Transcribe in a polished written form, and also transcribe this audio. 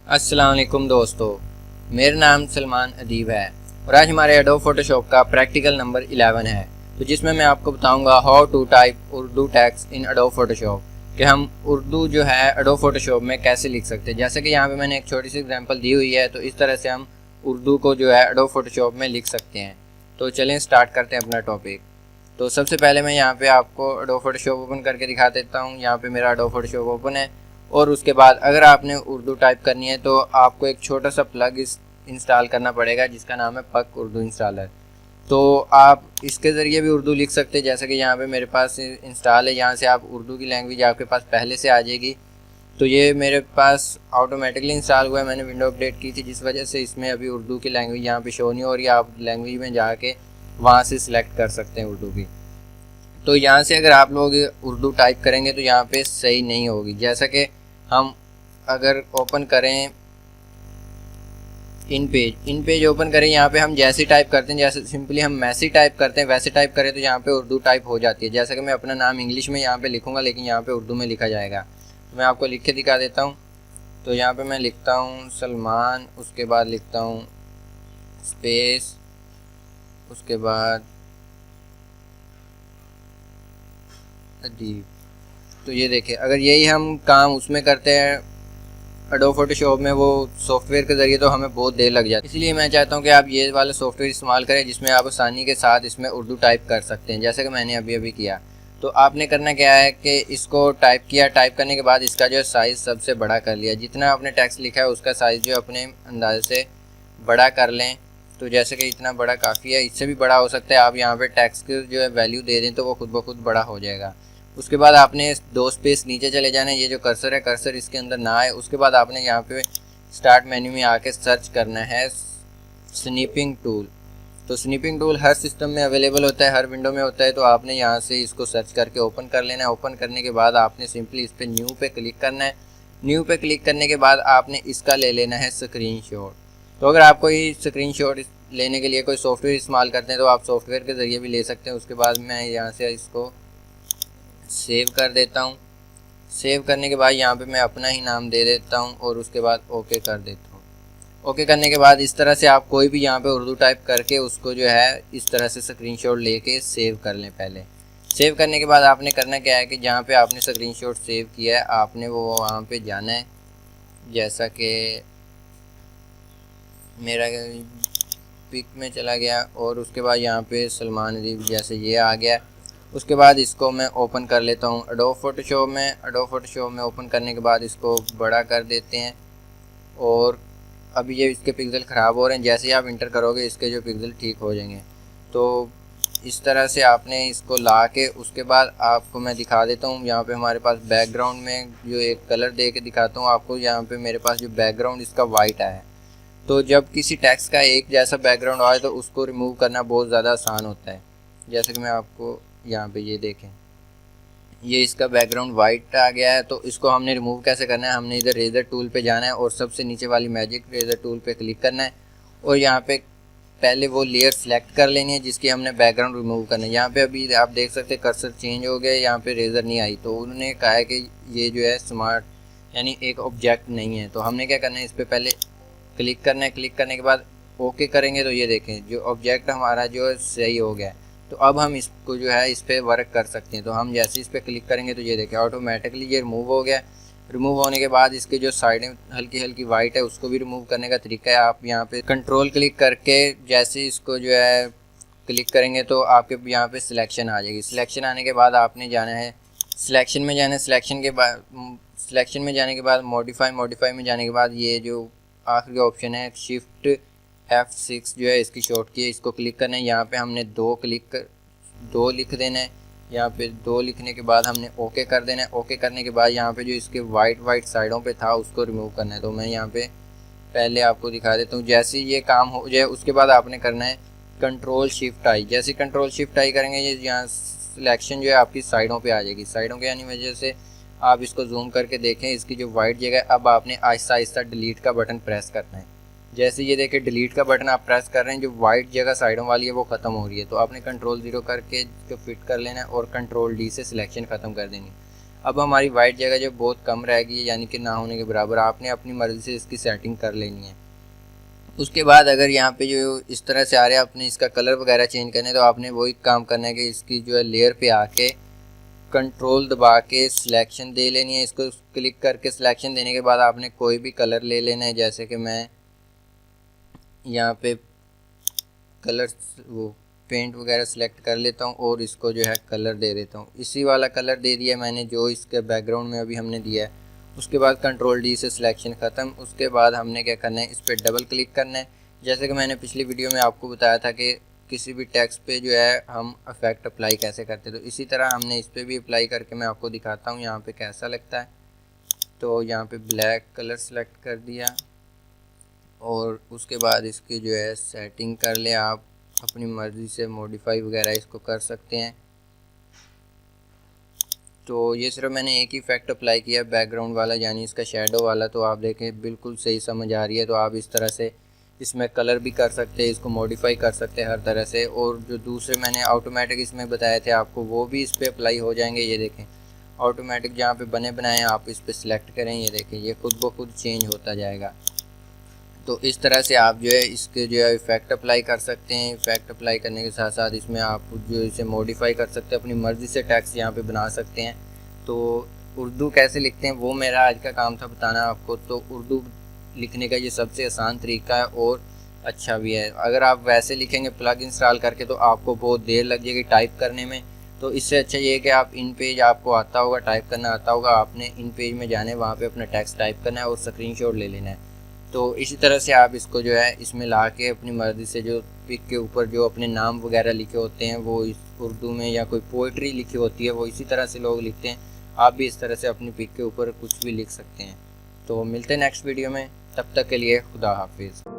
अस्सलाम वालेकुम दोस्तों, मेरा नाम सलमान अदीब है और आज हमारे एडोब फोटोशॉप का प्रैक्टिकल नंबर 11 है। तो जिसमें मैं आपको बताऊंगा how to type Urdu text in Adobe Photoshop, कि हम उर्दू जो है एडोब फोटोशॉप में कैसे लिख सकते हैं। जैसे कि यहाँ पे मैंने एक छोटी सी एग्जांपल दी हुई है, तो इस तरह से हम उर्दू को जो है एडोब फोटोशॉप में लिख सकते हैं। तो चलें स्टार्ट करते हैं अपना टॉपिक। तो सबसे पहले मैं यहाँ पे आपको एडोब फोटोशॉप ओपन करके दिखा देता हूँ। यहाँ पे मेरा एडोब फोटोशॉप ओपन है और उसके बाद अगर आपने उर्दू टाइप करनी है तो आपको एक छोटा सा प्लग इंस्टॉल करना पड़ेगा जिसका नाम है पक उर्दू इंस्टॉलर। तो आप इसके ज़रिए भी उर्दू लिख सकते हैं। जैसे कि यहाँ पे मेरे पास इंस्टॉल है, यहाँ से आप उर्दू की लैंग्वेज आपके पास पहले से आ जाएगी। तो ये मेरे पास ऑटोमेटिकली इंस्टॉल हुआ है, मैंने विंडो अपडेट की थी जिस वजह से इसमें अभी उर्दू की लैंग्वेज यहाँ पे शो नहीं हो रही। आप लैंग्वेज में जाके वहाँ से सिलेक्ट कर सकते हैं उर्दू की। तो यहाँ से अगर आप लोग उर्दू टाइप करेंगे तो यहाँ पे सही नहीं होगी। जैसा कि हम अगर ओपन करें इन पेज ओपन करें, यहाँ पे हम जैसे टाइप करते हैं, जैसे सिंपली हम मैसी टाइप करते हैं वैसे टाइप करें तो यहाँ पे उर्दू टाइप हो जाती है। जैसा कि मैं अपना नाम इंग्लिश में यहाँ पे लिखूँगा लेकिन यहाँ पे उर्दू में लिखा जाएगा। तो मैं आपको लिख के दिखा देता हूँ। तो यहाँ पे मैं लिखता हूँ सलमान, उसके बाद लिखता हूँ स्पेस, उसके बाद अदीब। तो ये देखिए, अगर यही हम काम उसमें करते हैं एडोब फोटोशॉप में वो सॉफ्टवेयर के ज़रिए तो हमें बहुत देर लग जाती है। इसलिए मैं चाहता हूँ कि आप ये वाला सॉफ्टवेयर इस्तेमाल करें जिसमें आप आसानी के साथ इसमें उर्दू टाइप कर सकते हैं, जैसे कि मैंने अभी किया। तो आपने करना क्या है कि इसको टाइप किया, टाइप करने के बाद इसका जो है साइज़ सबसे बड़ा कर लिया। जितना आपने टेक्स्ट लिखा है उसका साइज़ जो अपने अंदाजे से बड़ा कर लें। तो जैसे कि इतना बड़ा काफ़ी है, इससे भी बड़ा हो सकता है। आप यहाँ पे टेक्स्ट की जो है वैल्यू दे दें तो वो खुद ब खुद बड़ा हो जाएगा। उसके बाद आपने 2 स्पेस नीचे चले जाना है। ये जो कर्सर है, कर्सर इसके अंदर ना आए। उसके बाद आपने यहाँ पे स्टार्ट मेन्यू में आके सर्च करना है स्नीपिंग टूल। तो स्नीपिंग टूल हर सिस्टम में अवेलेबल होता है, हर विंडो में होता है। तो आपने यहाँ से इसको सर्च करके ओपन कर लेना है। ओपन करने के बाद आपने सिंपली इस पर न्यू पे क्लिक करना है। न्यू पे क्लिक करने के बाद आपने इसका ले लेना है स्क्रीनशॉट। तो अगर आप कोई स्क्रीनशॉट लेने के लिए कोई सॉफ्टवेयर इस्तेमाल करते हैं तो आप सॉफ्टवेयर के ज़रिए भी ले सकते हैं। उसके बाद मैं यहाँ से इसको सेव कर देता हूँ। सेव करने के बाद यहाँ पे मैं अपना ही नाम दे देता हूँ और उसके बाद ओके कर देता हूँ। ओके करने के बाद इस तरह से आप कोई भी यहाँ पे उर्दू टाइप करके उसको जो है इस तरह से स्क्रीनशॉट लेके सेव कर लें। पहले सेव करने के बाद आपने करना क्या है कि जहाँ पे आपने स्क्रीनशॉट सेव किया है आपने वो वहाँ पे जाना है। जैसा कि मेरा पिक में चला गया और उसके बाद यहाँ पे सलमान अदीब जैसे ये आ गया। उसके बाद इसको मैं ओपन कर लेता हूँ एडोब फोटोशॉप में। एडोब फोटोशॉप में ओपन करने के बाद इसको बड़ा कर देते हैं और अभी ये इसके पिक्सल ख़राब हो रहे हैं। जैसे ही आप इंटर करोगे इसके जो पिक्सल ठीक हो जाएंगे। तो इस तरह से आपने इसको ला के उसके बाद आपको मैं दिखा देता हूँ। यहाँ पे हमारे पास बैकग्राउंड में जो एक कलर दे के दिखाता हूँ आपको। यहाँ पे मेरे पास जो बैकग्राउंड इसका वाइट आया है। तो जब किसी टेक्स्ट का एक जैसा बैकग्राउंड आए तो उसको रिमूव करना बहुत ज़्यादा आसान होता है। जैसे कि मैं आपको यहाँ पे ये देखें, ये इसका बैकग्राउंड वाइट आ गया है। तो इसको हमने रिमूव कैसे करना है, हमने इधर रेज़र टूल पे जाना है और सबसे नीचे वाली मैजिक रेज़र टूल पे क्लिक करना है और यहाँ पे पहले वो लेयर सेलेक्ट कर लेनी है जिसकी हमने बैकग्राउंड रिमूव करना है। यहाँ पे अभी आप देख सकते हैं कर्सर चेंज हो गया, यहाँ पे रेज़र नहीं आई। तो उन्होंने कहा है कि ये जो है स्मार्ट यानी एक ऑब्जेक्ट नहीं है। तो हमने क्या करना है, इस पर पहले क्लिक करना है। क्लिक करने के बाद ओके करेंगे तो ये देखें जो ऑब्जेक्ट हमारा जो है सही हो गया। तो अब हम इसको जो है इस पर वर्क कर सकते हैं। तो हम जैसे इस पर क्लिक करेंगे तो ये देखें ऑटोमेटिकली ये रिमूव हो गया। रिमूव होने के बाद इसके जो साइडें हल्की हल्की वाइट है उसको भी रिमूव करने का तरीका है। आप यहाँ पे कंट्रोल क्लिक करके जैसे इसको जो है क्लिक करेंगे तो आपके यहाँ पे सिलेक्शन आ जाएगी। सिलेक्शन आने के बाद आपने जाना है सिलेक्शन में जाना है। सिलेक्शन में जाने के बाद मॉडिफाई में जाने के बाद ये जो आखिरी ऑप्शन है शिफ्ट F6 जो है इसकी शॉर्ट की है, इसको क्लिक करना है। यहाँ पे हमने 2 लिख देना है। यहाँ पे 2 लिखने के बाद हमने ओके कर देना है। ओके करने के बाद यहाँ पे जो इसके वाइट साइडों पे था उसको रिमूव करना है। तो मैं यहाँ पे पहले आपको दिखा देता हूँ। जैसे ये काम हो जाए उसके बाद आपने करना है कंट्रोल शिफ्ट आई। जैसे कंट्रोल शिफ्ट आई करेंगे ये यहाँ सिलेक्शन जो है आपकी साइडों पर आ जाएगी। साइडों के आने वजह से आप इसको जूम करके देखें इसकी जो वाइट जगह, अब आपने आहिस्ता आहिस्ता डिलीट का बटन प्रेस करना है। जैसे ये देखें डिलीट का बटन आप प्रेस कर रहे हैं, जो वाइट जगह साइडों वाली है वो ख़त्म हो रही है। तो आपने कंट्रोल 0 करके इसको फिट कर लेना है और कंट्रोल D से सिलेक्शन ख़त्म कर देनी। अब हमारी वाइट जगह जो बहुत कम रहेगी, यानी कि ना होने के बराबर, आपने अपनी मर्ज़ी से इसकी सेटिंग कर लेनी है। उसके बाद अगर यहाँ पे जो इस तरह से आ रहा है, आपने इसका कलर वगैरह चेंज करना है, तो आपने वही काम करना है कि इसकी जो है लेयर पे आके कंट्रोल दबा के सिलेक्शन दे लेनी है। इसको क्लिक करके सिलेक्शन देने के बाद आपने कोई भी कलर ले लेना है, जैसे कि मैं यहाँ पे कलर वो पेंट वगैरह सेलेक्ट कर लेता हूँ और इसको जो है कलर दे देता हूँ। इसी वाला कलर दे दिया मैंने जो इसके बैकग्राउंड में अभी हमने दिया है। उसके बाद कंट्रोल डी से सिलेक्शन ख़त्म। उसके बाद हमने क्या करना है, इस पर डबल क्लिक करना है। जैसे कि मैंने पिछली वीडियो में आपको बताया था कि किसी भी टेक्स्ट पे जो है हम इफेक्ट अप्लाई कैसे करते, तो इसी तरह हमने इस पर भी अप्लाई करके मैं आपको दिखाता हूँ यहाँ पे कैसा लगता है। तो यहाँ पे ब्लैक कलर सेलेक्ट कर दिया और उसके बाद इसकी जो है सेटिंग कर ले। आप अपनी मर्ज़ी से मॉडिफाई वगैरह इसको कर सकते हैं। तो ये सिर्फ मैंने एक ही इफेक्ट अप्लाई किया बैकग्राउंड वाला, यानी इसका शेडो वाला। तो आप देखें बिल्कुल सही समझ आ रही है। तो आप इस तरह से इसमें कलर भी कर सकते हैं, इसको मॉडिफाई कर सकते हैं हर तरह से। और जो दूसरे मैंने ऑटोमेटिक इसमें बताए थे आपको, वो भी इस पर अप्लाई हो जाएंगे। ये देखें ऑटोमेटिक जहाँ पे बने बनाए आप इस पर सिलेक्ट करें, ये देखें ये खुद ब खुद चेंज होता जाएगा। तो इस तरह से आप जो है इसके जो है इफ़ेक्ट अप्लाई कर सकते हैं। इफ़ेक्ट अप्लाई करने के साथ साथ इसमें आप जो इसे मॉडिफाई कर सकते हैं, अपनी मर्ज़ी से टेक्स्ट यहाँ पे बना सकते हैं। तो उर्दू कैसे लिखते हैं वो मेरा आज का काम था बताना आपको। तो उर्दू लिखने का ये सबसे आसान तरीका है और अच्छा भी है। अगर आप वैसे लिखेंगे प्लग इंस्टॉल करके तो आपको बहुत देर लग जाएगी टाइप करने में। तो इससे अच्छा ये है कि आप इन पेज आपको आता होगा, टाइप करना आता होगा, आपने इन पेज में जाने वहाँ पे अपना टेक्स्ट टाइप करना है और स्क्रीनशॉट ले लेना है। तो इसी तरह से आप इसको जो है इसमें ला के अपनी मर्ज़ी से जो पिक के ऊपर जो अपने नाम वगैरह लिखे होते हैं वो इस उर्दू में, या कोई पोइट्री लिखी होती है वो इसी तरह से लोग लिखते हैं, आप भी इस तरह से अपनी पिक के ऊपर कुछ भी लिख सकते हैं। तो मिलते हैं नेक्स्ट वीडियो में, तब तक के लिए खुदा हाफिज़।